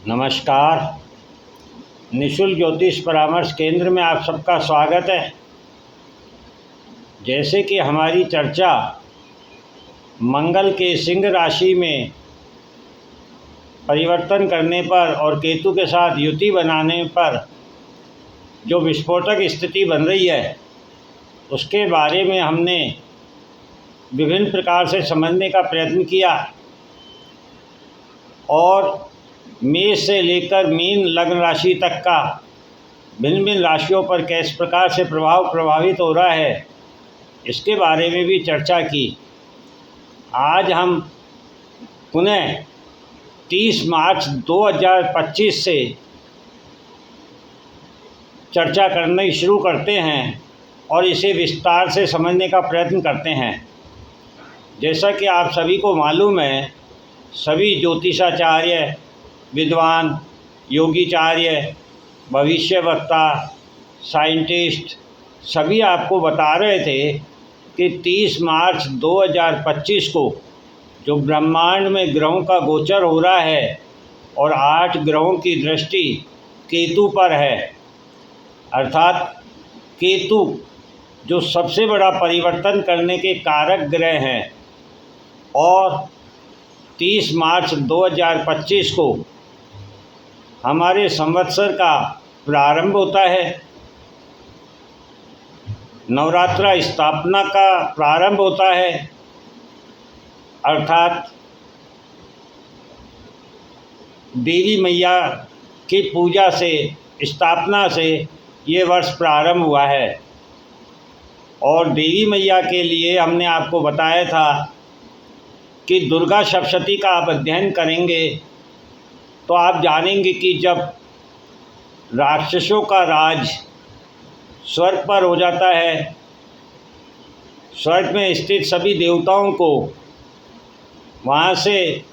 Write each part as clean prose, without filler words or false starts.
नमस्कार। निशुल्क ज्योतिष परामर्श केंद्र में आप सबका स्वागत है। जैसे कि हमारी चर्चा मंगल के सिंह राशि में परिवर्तन करने पर और केतु के साथ युति बनाने पर जो विस्फोटक स्थिति बन रही है उसके बारे में हमने विभिन्न प्रकार से समझने का प्रयत्न किया और मेष से लेकर मीन लग्न राशि तक का भिन्न भिन्न राशियों पर किस प्रकार से प्रभावित हो रहा है इसके बारे में भी चर्चा की। आज हम पुनः 30 मार्च 2025 से चर्चा करनी शुरू करते हैं और इसे विस्तार से समझने का प्रयत्न करते हैं। जैसा कि आप सभी को मालूम है, सभी ज्योतिषाचार्य, विद्वान, योगीचार्य, भविष्यवक्ता, साइंटिस्ट सभी आपको बता रहे थे कि 30 मार्च 2025 को जो ब्रह्मांड में ग्रहों का गोचर हो रहा है और 8 ग्रहों की दृष्टि केतु पर है, अर्थात केतु जो सबसे बड़ा परिवर्तन करने के कारक ग्रह हैं और 30 मार्च 2025 को हमारे संवत्सर का प्रारंभ होता है। नवरात्रा स्थापना का प्रारंभ होता है, अर्थात देवी मैया की पूजा से, स्थापना से ये वर्ष प्रारंभ हुआ है। और देवी मैया के लिए हमने आपको बताया था कि दुर्गा सप्तशती का आप अध्ययन करेंगे तो आप जानेंगे कि जब राक्षसों का राज स्वर्ग पर हो जाता है, स्वर्ग में स्थित सभी देवताओं को वहाँ से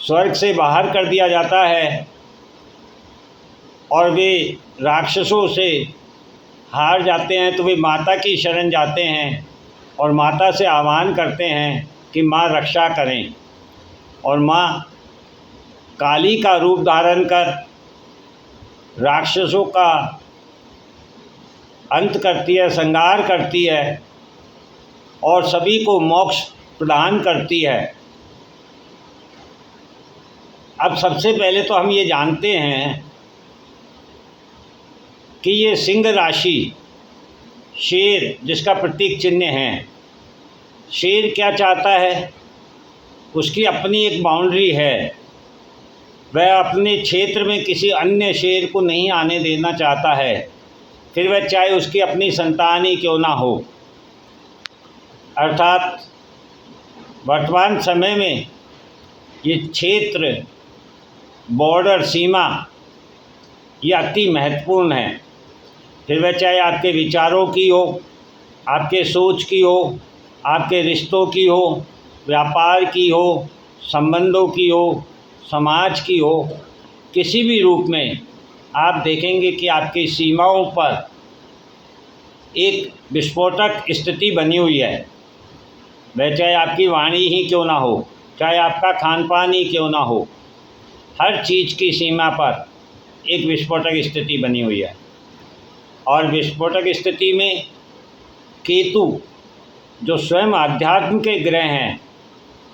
स्वर्ग से बाहर कर दिया जाता है और वे राक्षसों से हार जाते हैं, तो वे माता की शरण जाते हैं और माता से आह्वान करते हैं कि माँ रक्षा करें। और माँ काली का रूप धारण कर राक्षसों का अंत करती है, संहार करती है और सभी को मोक्ष प्रदान करती है। अब सबसे पहले तो हम ये जानते हैं कि ये सिंह राशि, शेर जिसका प्रतीक चिन्ह है, शेर क्या चाहता है, उसकी अपनी एक बाउंड्री है। वह अपने क्षेत्र में किसी अन्य शेर को नहीं आने देना चाहता है, फिर वह चाहे उसकी अपनी संतान ही क्यों ना हो। अर्थात वर्तमान समय में ये क्षेत्र, बॉर्डर, सीमा ये अति महत्वपूर्ण है। फिर वह चाहे आपके विचारों की हो, आपके सोच की हो, आपके रिश्तों की हो, व्यापार की हो, संबंधों की हो, समाज की हो, किसी भी रूप में आप देखेंगे कि आपकी सीमाओं पर एक विस्फोटक स्थिति बनी हुई है। वह चाहे आपकी वाणी ही क्यों ना हो, चाहे आपका खान पान ही क्यों ना हो, हर चीज़ की सीमा पर एक विस्फोटक स्थिति बनी हुई है। और विस्फोटक स्थिति में केतु जो स्वयं आध्यात्म के ग्रह हैं,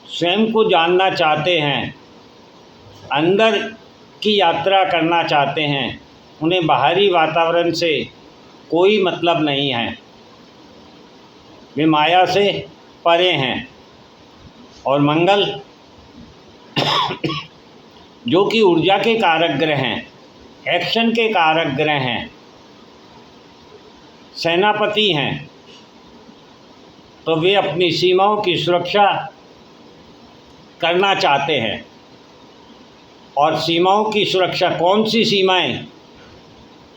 स्वयं को जानना चाहते हैं, अंदर की यात्रा करना चाहते हैं, उन्हें बाहरी वातावरण से कोई मतलब नहीं है, वे माया से परे हैं। और मंगल जो कि ऊर्जा के कारक ग्रह हैं, एक्शन के कारक ग्रह हैं, सेनापति हैं, तो वे अपनी सीमाओं की सुरक्षा करना चाहते हैं। और सीमाओं की सुरक्षा, कौन सी सीमाएं?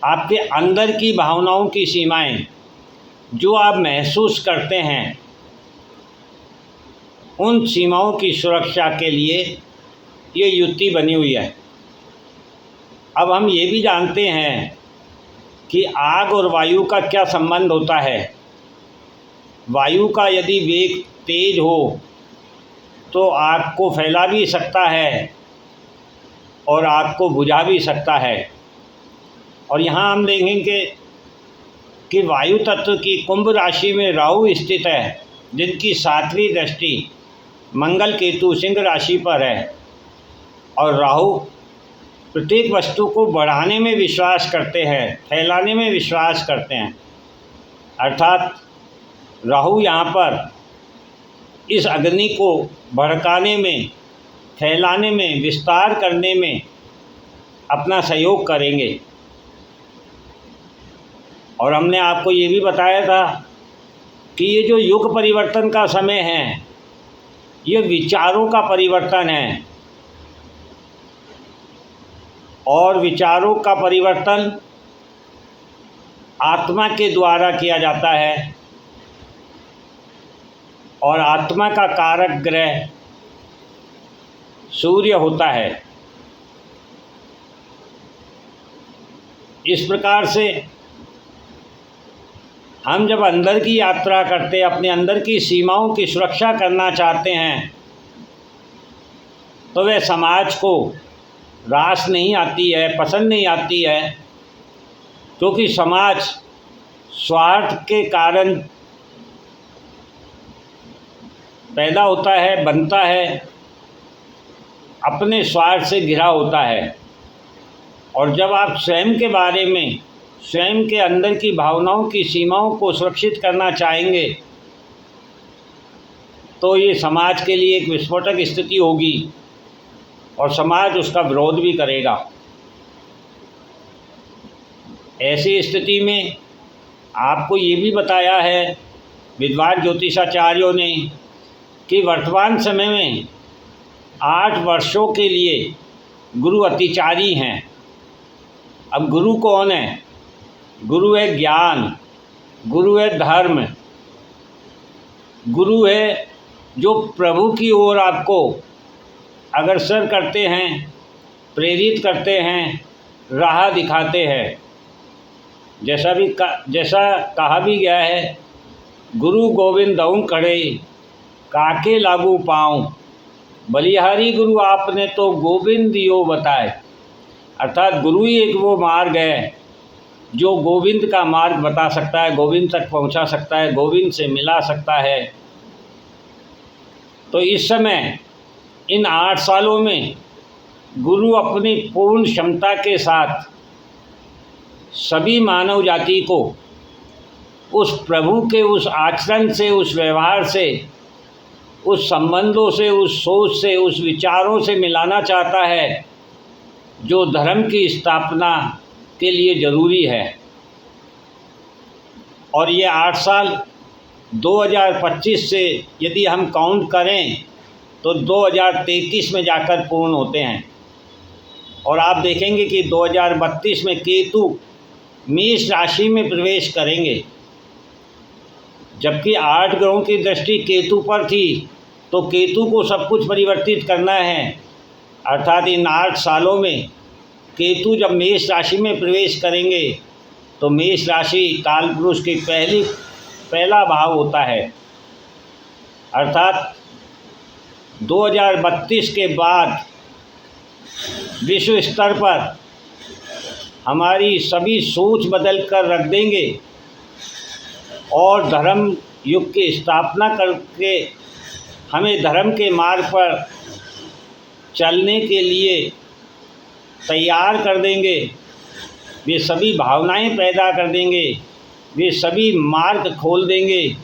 आपके अंदर की भावनाओं की सीमाएं, जो आप महसूस करते हैं, उन सीमाओं की सुरक्षा के लिए ये युति बनी हुई है। अब हम ये भी जानते हैं कि आग और वायु का क्या संबंध होता है। वायु का यदि वेग तेज हो तो आग को फैला भी सकता है और आग को बुझा भी सकता है। और यहाँ हम देखेंगे कि वायु तत्व की कुंभ राशि में राहु स्थित है, जिनकी 7वीं दृष्टि मंगल केतु सिंह राशि पर है। और राहु प्रत्येक वस्तु को बढ़ाने में विश्वास करते हैं, फैलाने में विश्वास करते हैं। अर्थात राहु यहाँ पर इस अग्नि को भड़काने में, फैलाने में, विस्तार करने में अपना सहयोग करेंगे। और हमने आपको ये भी बताया था कि ये जो युग परिवर्तन का समय है, ये विचारों का परिवर्तन है। और विचारों का परिवर्तन आत्मा के द्वारा किया जाता है। और आत्मा का कारक ग्रह सूर्य होता है। इस प्रकार से हम जब अंदर की यात्रा करते, अपने अंदर की सीमाओं की सुरक्षा करना चाहते हैं, तो वह समाज को रास नहीं आती है, पसंद नहीं आती है, क्योंकि समाज स्वार्थ के कारण पैदा होता है, बनता है, अपने स्वार्थ से घिरा होता है। और जब आप स्वयं के बारे में, स्वयं के अंदर की भावनाओं की सीमाओं को सुरक्षित करना चाहेंगे, तो ये समाज के लिए एक विस्फोटक स्थिति होगी और समाज उसका विरोध भी करेगा। ऐसी स्थिति में आपको ये भी बताया है विद्वान ज्योतिषाचार्यों ने कि वर्तमान समय में 8 वर्षों के लिए गुरु अतिचारी हैं। अब गुरु कौन है? गुरु है ज्ञान, गुरु है धर्म, गुरु है जो प्रभु की ओर आपको अग्रसर करते हैं, प्रेरित करते हैं, राह दिखाते हैं। जैसा कहा भी गया है, गुरु गोविंदऊ खड़े काके लागू पाऊँ, बलिहारी गुरु आपने तो गोविंद यो बताए। अर्थात गुरु ही एक वो मार्ग है जो गोविंद का मार्ग बता सकता है, गोविंद तक पहुंचा सकता है, गोविंद से मिला सकता है। तो इस समय इन 8 सालों में गुरु अपनी पूर्ण क्षमता के साथ सभी मानव जाति को उस प्रभु के उस आचरण से, उस व्यवहार से, उस संबंधों से, उस सोच से, उस विचारों से मिलाना चाहता है जो धर्म की स्थापना के लिए ज़रूरी है। और ये 8 साल 2025 से यदि हम काउंट करें तो 2033 में जाकर पूर्ण होते हैं। और आप देखेंगे कि 2032 में केतु मेष राशि में प्रवेश करेंगे। जबकि 8 ग्रहों की दृष्टि केतु पर थी, तो केतु को सब कुछ परिवर्तित करना है। अर्थात इन 8 सालों में केतु जब मेष राशि में प्रवेश करेंगे तो मेष राशि कालपुरुष की पहला भाव होता है। अर्थात 2032 के बाद विश्व स्तर पर हमारी सभी सोच बदल कर रख देंगे और धर्म युग की स्थापना करके हमें धर्म के मार्ग पर चलने के लिए तैयार कर देंगे। वे सभी भावनाएं पैदा कर देंगे, वे सभी मार्ग खोल देंगे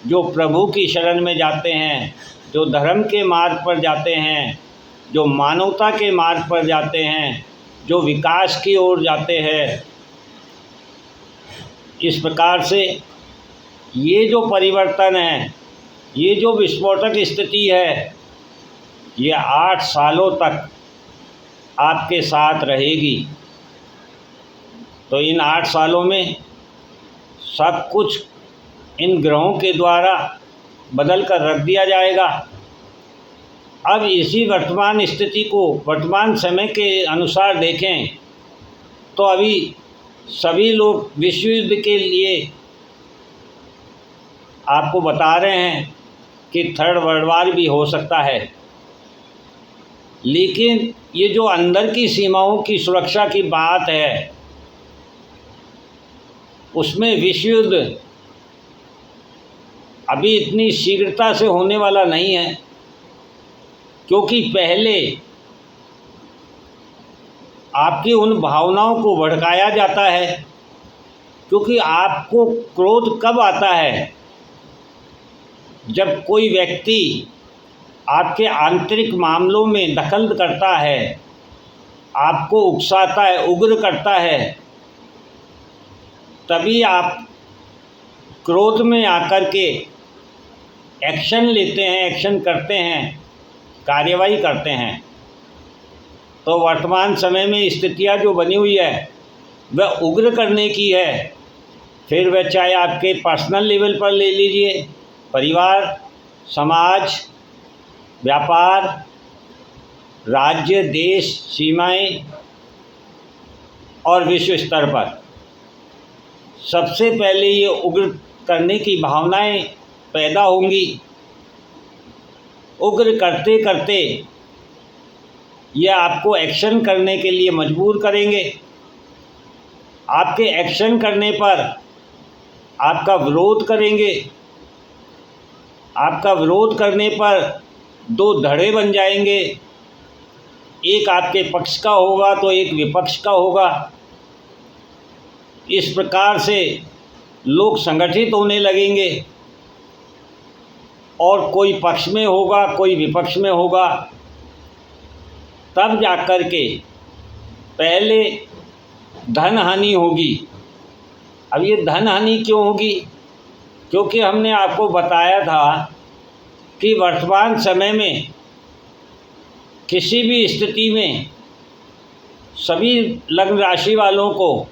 जो प्रभु की शरण में जाते हैं, जो धर्म के मार्ग पर जाते हैं, जो मानवता के मार्ग पर जाते हैं, जो विकास की ओर जाते हैं। इस प्रकार से ये जो परिवर्तन है, ये जो विस्फोटक स्थिति है, ये 8 सालों तक आपके साथ रहेगी। तो इन 8 सालों में सब कुछ इन ग्रहों के द्वारा बदल कर रख दिया जाएगा। अब इसी वर्तमान स्थिति को वर्तमान समय के अनुसार देखें तो अभी सभी लोग विश्व युद्ध के लिए आपको बता रहे हैं कि थर्ड वर्ल्ड वार भी हो सकता है। लेकिन ये जो अंदर की सीमाओं की सुरक्षा की बात है, उसमें विश्व युद्ध अभी इतनी शीघ्रता से होने वाला नहीं है, क्योंकि पहले आपकी उन भावनाओं को भड़काया जाता है। क्योंकि आपको क्रोध कब आता है? जब कोई व्यक्ति आपके आंतरिक मामलों में दखल करता है, आपको उकसाता है, उग्र करता है, तभी आप क्रोध में आकर के एक्शन लेते हैं, एक्शन करते हैं, कार्यवाही करते हैं। तो वर्तमान समय में स्थितियाँ जो बनी हुई है वह उग्र करने की है। फिर वह चाहे आपके पर्सनल लेवल पर ले लीजिए, परिवार, समाज, व्यापार, राज्य, देश, सीमाएं और विश्व स्तर पर, सबसे पहले ये उग्र करने की भावनाएं पैदा होंगी। उग्र करते करते ये आपको एक्शन करने के लिए मजबूर करेंगे। आपके एक्शन करने पर आपका विरोध करेंगे। आपका विरोध करने पर दो धड़े बन जाएंगे, एक आपके पक्ष का होगा तो एक विपक्ष का होगा। इस प्रकार से लोग संगठित होने लगेंगे और कोई पक्ष में होगा, कोई विपक्ष में होगा। तब जाकर के पहले धन हानि होगी। अब ये धन हानि क्यों होगी? क्योंकि हमने आपको बताया था कि वर्तमान समय में किसी भी स्थिति में सभी लग्न राशि वालों को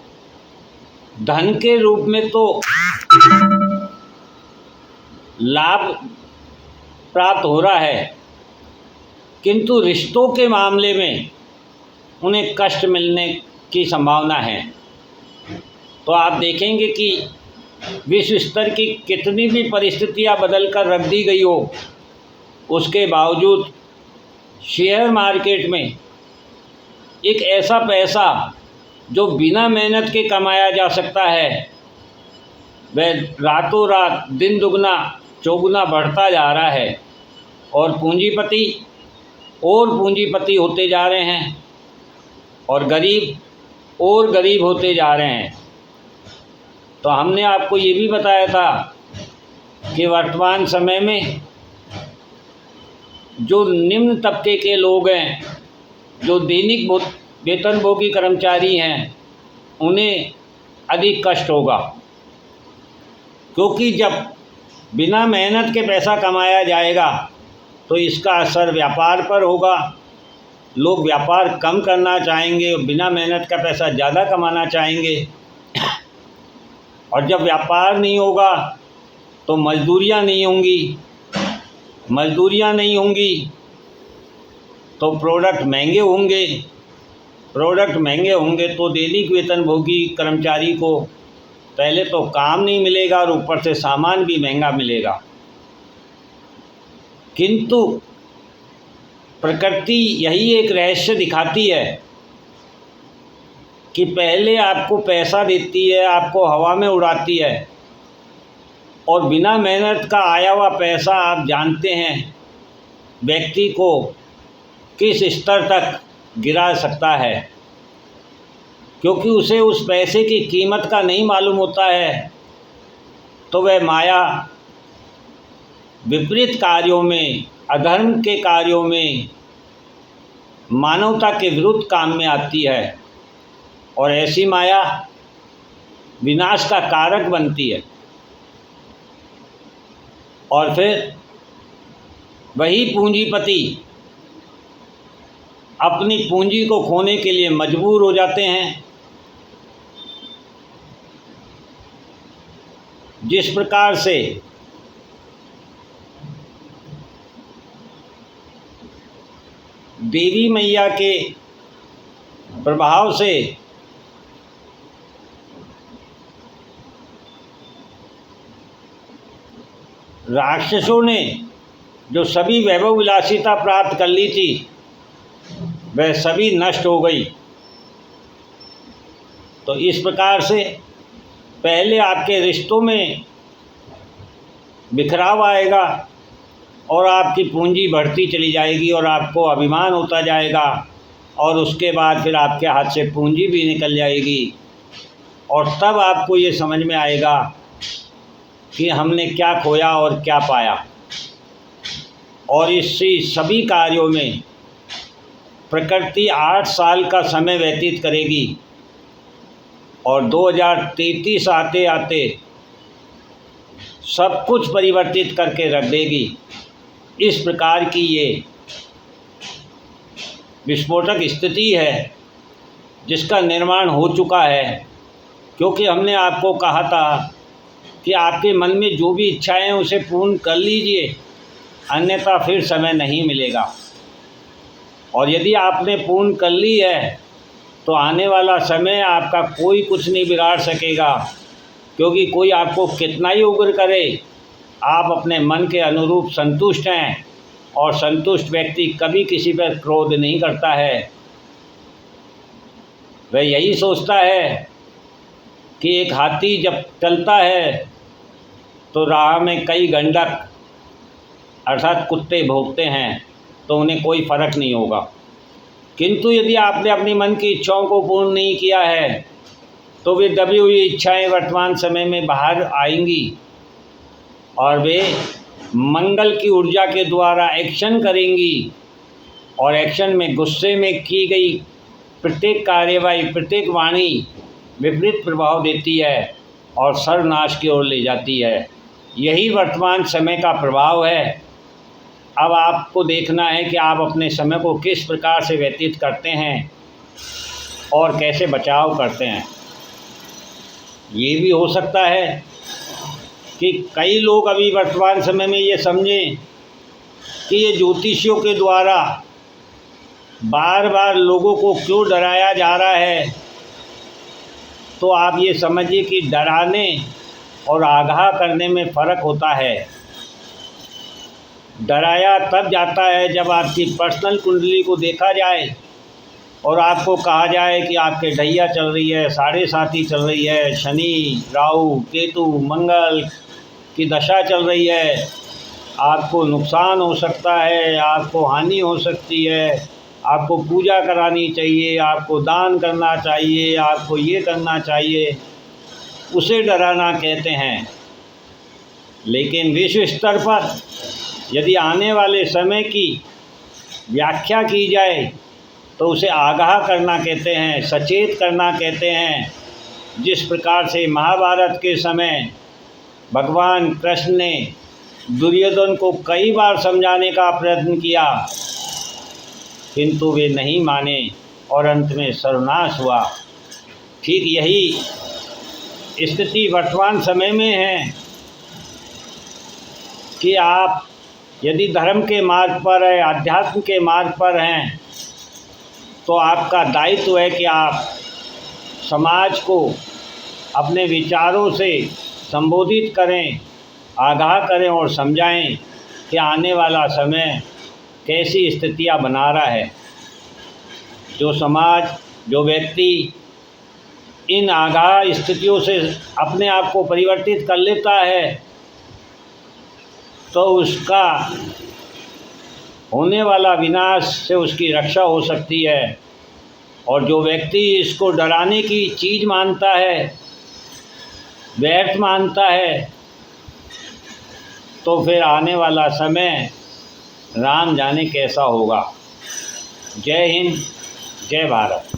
धन के रूप में तो लाभ प्राप्त हो रहा है, किंतु रिश्तों के मामले में उन्हें कष्ट मिलने की संभावना है। तो आप देखेंगे कि विश्व स्तर की कितनी भी परिस्थितियां बदल कर रख दी गई हो, उसके बावजूद शेयर मार्केट में एक ऐसा पैसा जो बिना मेहनत के कमाया जा सकता है, वह रातों रात दिन दुगना चौगुना बढ़ता जा रहा है और पूंजीपति और पूंजीपति होते जा रहे हैं और गरीब और गरीब होते जा रहे हैं। तो हमने आपको ये भी बताया था कि वर्तमान समय में जो निम्न तबके के लोग हैं, जो दैनिक वेतनभोगी कर्मचारी हैं, उन्हें अधिक कष्ट होगा। क्योंकि जब बिना मेहनत के पैसा कमाया जाएगा तो इसका असर व्यापार पर होगा। लोग व्यापार कम करना चाहेंगे, बिना मेहनत का पैसा ज़्यादा कमाना चाहेंगे। और जब व्यापार नहीं होगा तो मजदूरियां नहीं होंगी, मजदूरियां नहीं होंगी तो प्रोडक्ट महंगे होंगे, प्रोडक्ट महंगे होंगे तो दैनिक वेतनभोगी कर्मचारी को पहले तो काम नहीं मिलेगा और ऊपर से सामान भी महंगा मिलेगा। किंतु प्रकृति यही एक रहस्य दिखाती है कि पहले आपको पैसा देती है, आपको हवा में उड़ाती है, और बिना मेहनत का आया हुआ पैसा आप जानते हैं व्यक्ति को किस स्तर तक गिरा सकता है। क्योंकि उसे उस पैसे की कीमत का नहीं मालूम होता है, तो वह माया विपरीत कार्यों में, अधर्म के कार्यों में, मानवता के विरुद्ध काम में आती है और ऐसी माया विनाश का कारक बनती है। और फिर वही पूंजीपति अपनी पूंजी को खोने के लिए मजबूर हो जाते हैं। जिस प्रकार से देवी मैया के प्रभाव से राक्षसों ने जो सभी वैभव विलासिता प्राप्त कर ली थी वह सभी नष्ट हो गई। तो इस प्रकार से पहले आपके रिश्तों में बिखराव आएगा और आपकी पूंजी बढ़ती चली जाएगी और आपको अभिमान होता जाएगा, और उसके बाद फिर आपके हाथ से पूंजी भी निकल जाएगी, और तब आपको ये समझ में आएगा कि हमने क्या खोया और क्या पाया। और इसी सभी कार्यों में प्रकृति 8 साल का समय व्यतीत करेगी और 2033 आते आते सब कुछ परिवर्तित करके रख देगी। इस प्रकार की ये विस्फोटक स्थिति है जिसका निर्माण हो चुका है, क्योंकि हमने आपको कहा था कि आपके मन में जो भी इच्छाएं हैं उसे पूर्ण कर लीजिए, अन्यथा फिर समय नहीं मिलेगा। और यदि आपने पूर्ण कर ली है तो आने वाला समय आपका कोई कुछ नहीं बिगाड़ सकेगा, क्योंकि कोई आपको कितना ही उग्र करे, आप अपने मन के अनुरूप संतुष्ट हैं, और संतुष्ट व्यक्ति कभी किसी पर क्रोध नहीं करता है। वह यही सोचता है कि एक हाथी जब चलता है तो राह में कई गंडक अर्थात कुत्ते भौंकते हैं तो उन्हें कोई फर्क नहीं होगा। किंतु यदि आपने अपनी मन की इच्छाओं को पूर्ण नहीं किया है तो वे दबी हुई इच्छाएं वर्तमान समय में बाहर आएंगी और वे मंगल की ऊर्जा के द्वारा एक्शन करेंगी, और एक्शन में गुस्से में की गई प्रत्येक कार्यवाही, प्रत्येक वाणी विपरीत प्रभाव देती है और सर्वनाश की ओर ले जाती है। यही वर्तमान समय का प्रभाव है। अब आपको देखना है कि आप अपने समय को किस प्रकार से व्यतीत करते हैं और कैसे बचाव करते हैं। ये भी हो सकता है कि कई लोग अभी वर्तमान समय में ये समझें कि ये ज्योतिषियों के द्वारा बार बार लोगों को क्यों डराया जा रहा है। तो आप ये समझिए कि डराने और आगाह करने में फ़र्क होता है। डराया तब जाता है जब आपकी पर्सनल कुंडली को देखा जाए और आपको कहा जाए कि आपके ढैया चल रही है, साढ़े साथी चल रही है, शनि राहु केतु मंगल की दशा चल रही है, आपको नुकसान हो सकता है, आपको हानि हो सकती है, आपको पूजा करानी चाहिए, आपको दान करना चाहिए, आपको ये करना चाहिए, उसे डराना कहते हैं। लेकिन विश्व स्तर पर यदि आने वाले समय की व्याख्या की जाए तो उसे आगाह करना कहते हैं, सचेत करना कहते हैं। जिस प्रकार से महाभारत के समय भगवान कृष्ण ने दुर्योधन को कई बार समझाने का प्रयत्न किया, किंतु वे नहीं माने और अंत में सर्वनाश हुआ। ठीक यही स्थिति वर्तमान समय में है कि आप यदि धर्म के मार्ग पर है, अध्यात्म के मार्ग पर हैं, तो आपका दायित्व है कि आप समाज को अपने विचारों से संबोधित करें, आगाह करें और समझाएं कि आने वाला समय कैसी स्थितियां बना रहा है। जो समाज, जो व्यक्ति इन आगाह स्थितियों से अपने आप को परिवर्तित कर लेता है तो उसका होने वाला विनाश से उसकी रक्षा हो सकती है। और जो व्यक्ति इसको डराने की चीज़ मानता है, व्यर्थ मानता है, तो फिर आने वाला समय राम जाने कैसा होगा। जय हिंद, जय भारत।